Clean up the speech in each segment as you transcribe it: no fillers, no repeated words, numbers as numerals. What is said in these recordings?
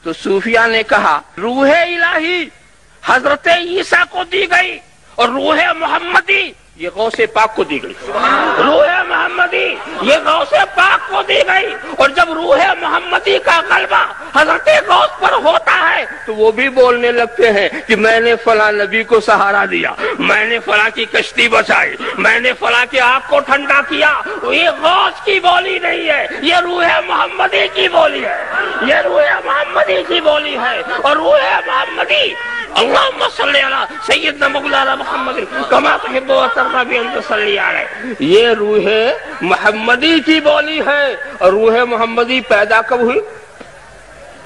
تو صوفیہ نے کہا روح الہی حضرت عیسیٰ کو دی گئی اور روح محمدی یہ غوث پاک کو دی گئی، روح محمدی یہ غوث پاک کو دی گئی، اور جب روح محمدی کا غلبہ حضرت غوث پر ہوتا ہے تو وہ بھی بولنے لگتے ہیں کہ میں نے فلاں نبی کو سہارا دیا، میں نے فلاں کی کشتی بچائی، میں نے فلاں کی آگ کو ٹھنڈا کیا۔ یہ غوث کی بولی نہیں ہے، یہ روح محمدی کی بولی ہے، یہ روح محمدی کی بولی ہے۔ اور روح محمدی اللہم صلی علی سیدنا مولانا محمد کما تحب و ترضی بان تصلی علیہ، یہ روح محمدی کی بولی ہے۔ اور روح محمدی پیدا کب ہوئی؟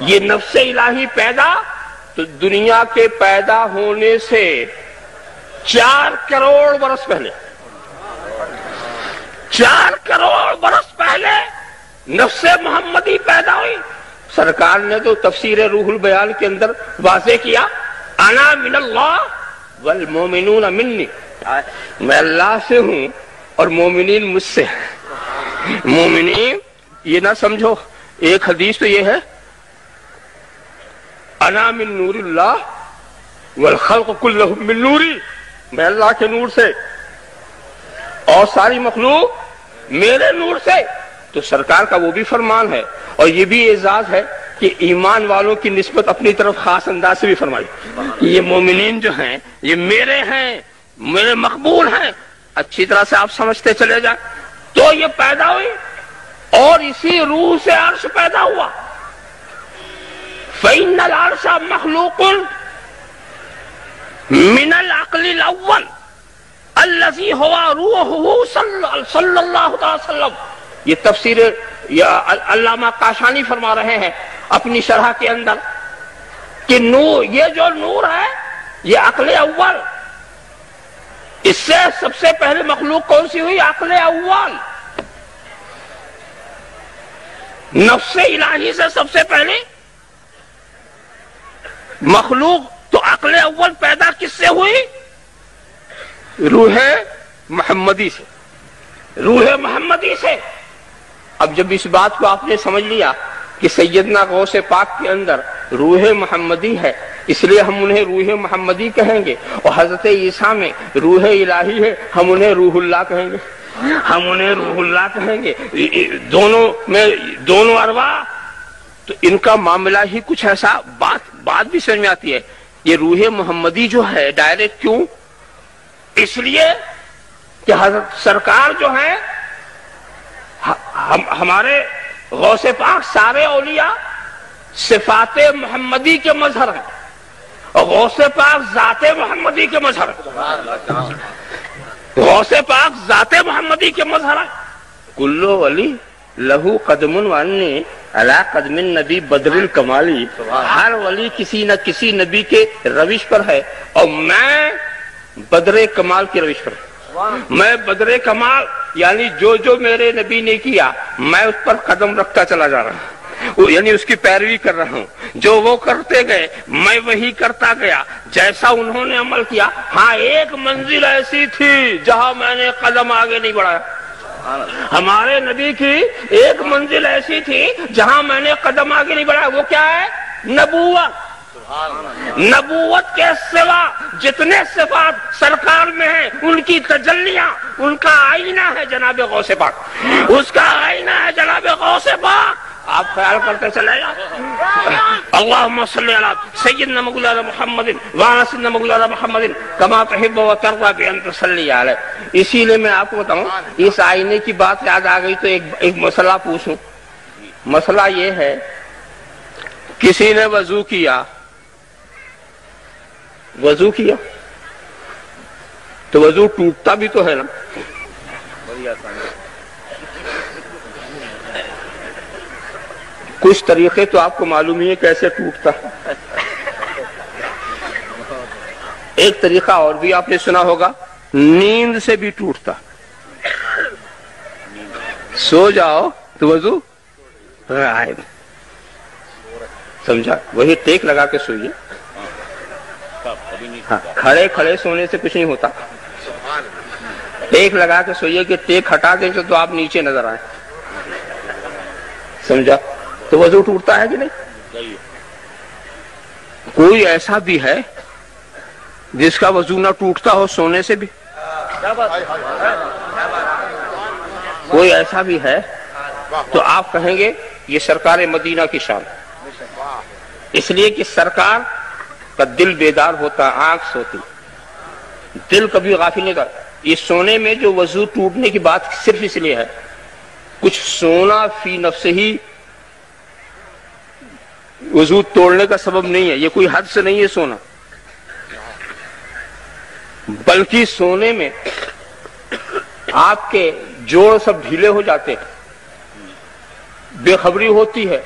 یہ نفس الہی پیدا تو دنیا کے پیدا ہونے سے 4 کروڑ برس پہلے، 4 کروڑ برس پہلے نفس محمدی پیدا ہوئی۔ سرکار نے تو تفسیر روح البیان کے اندر واضح کیا انا من اللہ والمومنون منی، میں اللہ سے ہوں اور مومنین مجھ سے ہیں۔ مومنین یہ نہ سمجھو، ایک حدیث تو یہ ہے انا من نور اللہ والخلق کلہم من نوری، میں اللہ کے نور سے اور ساری مخلوق میرے نور سے۔ تو سرکار کا وہ بھی فرمان ہے، اور یہ بھی اعزاز ہے کہ ایمان والوں کی نسبت اپنی طرف خاص انداز سے بھی فرمائی کہ یہ مومنین جو ہیں یہ میرے ہیں، میرے مقبول ہیں۔ اچھی طرح سے آپ سمجھتے چلے جائیں۔ تو یہ پیدا ہوئی اور اسی روح سے عرش پیدا ہوا۔ فَإِنَّ الْعَرْشَ مَخْلُوقٌ مِنَ الْعَقْلِ الْأَوَّلِ الَّذِي هُوَ رُوحُهُ صلی اللہ علیہ وسلم۔ یہ تفسیر علامہ قاشانی فرما رہے ہیں اپنی شرح کے اندر کہ نور، یہ جو نور ہے یہ عقل اول، اس سے سب سے پہلے مخلوق کون سی ہوئی؟ عقل اول۔ نفس الہی سے سب سے پہلے مخلوق تو عقل اول پیدا کس سے ہوئی؟ روح محمدی سے، روح محمدی سے۔ اب جب اس بات کو آپ نے سمجھ لیا کہ سیدنا غوث پاک کے اندر روح محمدی ہے، اس لیے ہم انہیں روح محمدی کہیں گے، اور حضرت عیسیٰ میں روح الہی ہے، ہم انہیں روح اللہ کہیں گے، ہم انہیں روح اللہ کہیں گے۔ دونوں میں دونوں ارواح، تو ان کا معاملہ ہی کچھ ایسا، بات بھی سمجھ میں آتی ہے۔ یہ روح محمدی جو ہے ڈائریکٹ کیوں؟ اس لیے کہ حضرت سرکار جو ہے ہمارے غوث پاک سارے اولیاء صفات محمدی کے مظہر ہیں، اور غوث پاک ذات محمدی کے مظہر ہیں، غوث پاک ذات محمدی کے مظہر ہیں۔ کلو ولی لہو قدم وانی علی قدم النبی بدر الکمالی، ہر ولی کسی نہ کسی نبی کے روش پر ہے، اور میں بدر کمال کی روش پر ہوں۔ میں بدر کمال یعنی جو میرے نبی نے کیا میں اس پر قدم رکھتا چلا جا رہا ہوں، یعنی اس کی پیروی کر رہا ہوں۔ جو وہ کرتے گئے میں وہی کرتا گیا، جیسا انہوں نے عمل کیا۔ ہاں ایک منزل ایسی تھی جہاں میں نے قدم آگے نہیں بڑھایا، ہمارے نبی کی ایک منزل ایسی تھی جہاں میں نے قدم آگے نہیں بڑھایا، وہ کیا ہے؟ نبوت۔ نبوت کے سوا جتنے صفات سرکار میں ہیں ان کی تجلیاں، ان کا آئینہ ہے جناب غوث پاک، اس کا آئینہ ہے جناب غوث پاک۔ آپ خیال کرتے چلے جائیں۔ اللہم صلی علی سیدنا مولانا محمد وعلی سیدنا مولانا محمد کما تحب و ترضی بان تصلی علیہ۔ اسی لیے میں آپ کو بتاؤں، اس آئینے کی بات یاد آ گئی تو ایک مسئلہ پوچھوں۔ مسئلہ یہ ہے، کسی نے وضو کیا تو وضو ٹوٹتا بھی تو ہے نا، کچھ طریقے تو آپ کو معلوم ہی ہے کیسے ٹوٹتا۔ ایک طریقہ اور بھی آپ نے سنا ہوگا، نیند سے بھی ٹوٹتا۔ سو جاؤ تو وضو آئے، سمجھا؟ وہی ٹیک لگا کے سوئیے، کھڑے کھڑے سونے سے کچھ نہیں ہوتا، ٹیک لگا کے سوئیے کہ ٹیک ہٹا دیں تو آپ نیچے نظر آئے، سمجھا؟ تو وضو ٹوٹتا ہے کہ نہیں؟ کوئی ایسا بھی ہے جس کا وضو نہ ٹوٹتا ہو سونے سے بھی؟ کوئی ایسا بھی ہے؟ تو آپ کہیں گے یہ سرکار مدینہ کی شان، اس لیے کہ سرکار کا دل بیدار ہوتا، آنکھ سوتی، دل کبھی غافل نہیں کرتا۔ یہ سونے میں جو وضو ٹوٹنے کی بات صرف اس لیے ہے، کچھ سونا فی نفس ہی وضو توڑنے کا سبب نہیں ہے، یہ کوئی حد سے نہیں ہے سونا، بلکہ سونے میں آپ کے جوڑ سب ڈھیلے ہو جاتے ہیں، بے خبری ہوتی ہے۔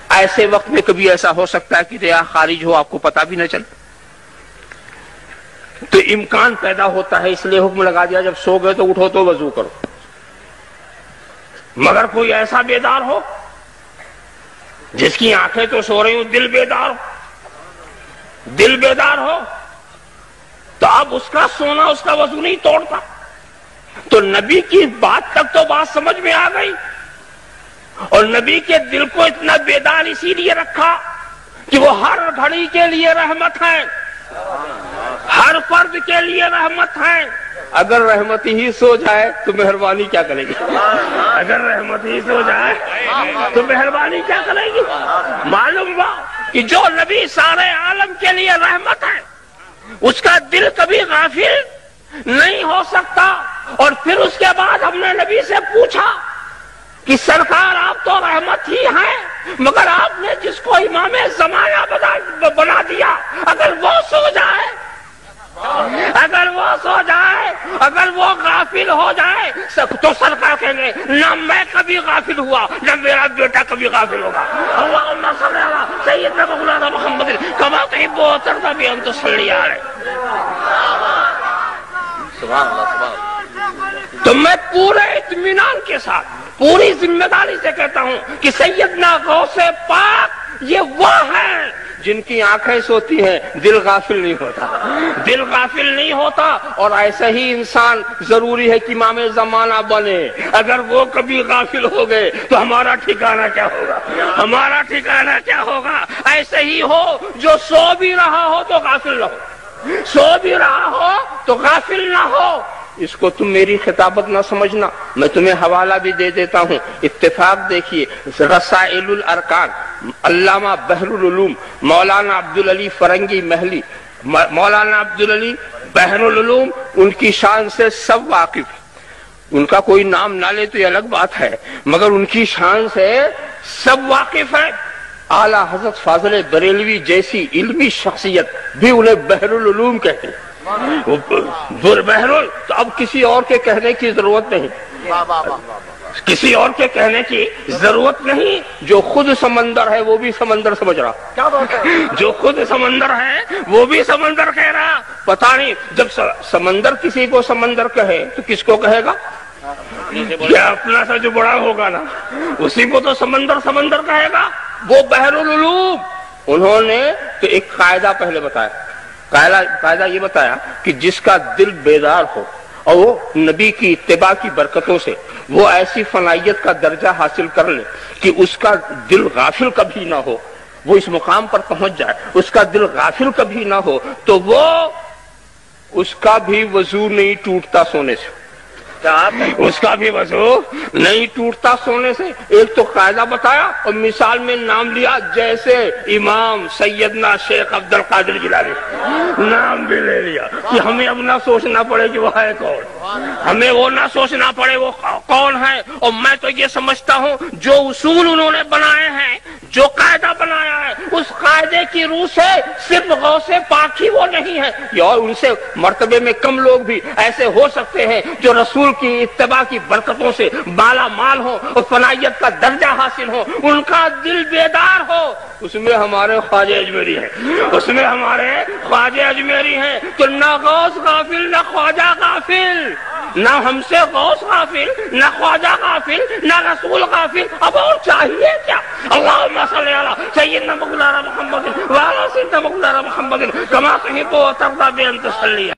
ایسے وقت میں کبھی ایسا ہو سکتا ہے کہ ریا خارج ہو، آپ کو پتہ بھی نہ چلے، تو امکان پیدا ہوتا ہے، اس لیے حکم لگا دیا جب سو گئے تو اٹھو تو وضو کرو۔ مگر کوئی ایسا بیدار ہو جس کی آنکھیں تو سو رہی ہوں، دل بیدار ہو، دل بیدار ہو، تو اب اس کا سونا اس کا وضو نہیں توڑتا۔ تو نبی کی بات تک تو بات سمجھ میں آ گئی، اور نبی کے دل کو اتنا بیدار اسی لیے رکھا کہ وہ ہر گھڑی کے لیے رحمت ہے، ہر فرد کے لیے رحمت ہے۔ اگر رحمت ہی سو جائے تو مہربانی کیا کرے گی؟ اگر رحمت ہی سو جائے تو مہربانی کیا کرے گی؟ معلوم ہوا کہ جو نبی سارے عالم کے لیے رحمت ہے، اس کا دل کبھی غافل نہیں ہو سکتا۔ اور پھر اس کے بعد ہم نے نبی سے پوچھا کہ سرکار آپ تو رحمت ہی ہیں، مگر آپ نے جس کو امام زمانہ بنا دیا، اگر وہ سو جائے، اگر وہ سو جائے، اگر وہ غافل ہو جائے تو سرکار کہیں گے نہ میں کبھی غافل ہوا، نہ میرا بیٹا کبھی غافل ہوگا۔ اللہم صلی علی سیدنا مولانا محمد کما تحب و ترضی بان تصلی علیہ۔ سبحان اللہ، سبحان اللہ۔ تو میں پورے اطمینان کے ساتھ پوری ذمہ داری سے کہتا ہوں کہ سیدنا غوث پاک یہ وہ ہیں جن کی آنکھیں سوتی ہیں، دل غافل نہیں ہوتا، دل غافل نہیں ہوتا۔ اور ایسا ہی انسان ضروری ہے کہ امام زمانہ بنے۔ اگر وہ کبھی غافل ہو گئے تو ہمارا ٹھکانہ کیا ہوگا؟ ہمارا ٹھکانہ کیا ہوگا؟ ایسے ہی ہو جو سو بھی رہا ہو تو غافل نہ ہو، سو بھی رہا ہو تو غافل نہ ہو۔ اس کو تم میری خطابت نہ سمجھنا، میں تمہیں حوالہ بھی دے دیتا ہوں۔ اتفاق دیکھیے، رسائل الارکان، علامہ بحر العلوم مولانا عبدالعلی فرنگی محلی، مولانا عبدالعلی بحر العلوم ان کی شان سے سب واقف ہیں، ان کا کوئی نام نہ لے تو یہ الگ بات ہے، مگر ان کی شان سے سب واقف ہیں۔ اعلیٰ حضرت فاضل بریلوی جیسی علمی شخصیت بھی انہیں بحر العلوم کہتے ہیں، بہرحال تو اب کسی اور کے کہنے کی ضرورت نہیں، کسی اور کے کہنے کی ضرورت نہیں۔ جو خود سمندر ہے وہ بھی سمندر سمجھ رہا، جو خود سمندر ہے وہ بھی سمندر کہہ رہا۔ پتہ نہیں جب سمندر کسی کو سمندر کہے تو کس کو کہے گا؟ کیا اپنا سا جو بڑا ہوگا نا اسی کو تو سمندر سمندر کہے گا۔ وہ بحر العلوم انہوں نے تو ایک قاعدہ پہلے بتایا، قاعدہ یہ بتایا کہ جس کا دل بیدار ہو اور وہ نبی کی اتباع کی برکتوں سے وہ ایسی فنائیت کا درجہ حاصل کر لے کہ اس کا دل غافل کبھی نہ ہو، وہ اس مقام پر پہنچ جائے، اس کا دل غافل کبھی نہ ہو، تو وہ اس کا بھی وضو نہیں ٹوٹتا سونے سے، اس کا بھی وضو نہیں ٹوٹتا سونے سے۔ ایک تو قاعدہ بتایا اور مثال میں نام لیا، جیسے امام سیدنا شیخ عبد القادر جیلانی، نام بھی لے لیا کہ ہمیں اب نہ سوچنا پڑے کہ وہ ہے کون، ہمیں وہ نہ سوچنا پڑے وہ کون ہے۔ اور میں تو یہ سمجھتا ہوں جو اصول انہوں نے بنائے ہیں، جو قاعدہ بنایا ہے، اس قاعدے کی روح سے صرف غوث پاک ہی وہ نہیں ہے، اور ان سے مرتبے میں کم لوگ بھی ایسے ہو سکتے ہیں جو رسول کی اتباع کی برکتوں سے مالا مال ہو اور فنائیت کا درجہ حاصل ہو، ان کا دل بیدار ہو۔ اس میں ہمارے خواجہ اجمیری ہیں، اس میں ہمارے خواجہ اجمیری ہیں۔ تو نہ غوث غافل نہ خواجہ غافل، نہ ہم سے غوث غافل نہ خواجہ غافل نہ رسول غافل، اب اور چاہیے کیا؟ اللہم صلی علی سیدنا مولانا محمد وعلی سیدنا مولانا محمد کما تحب و ترضی بان تصلی۔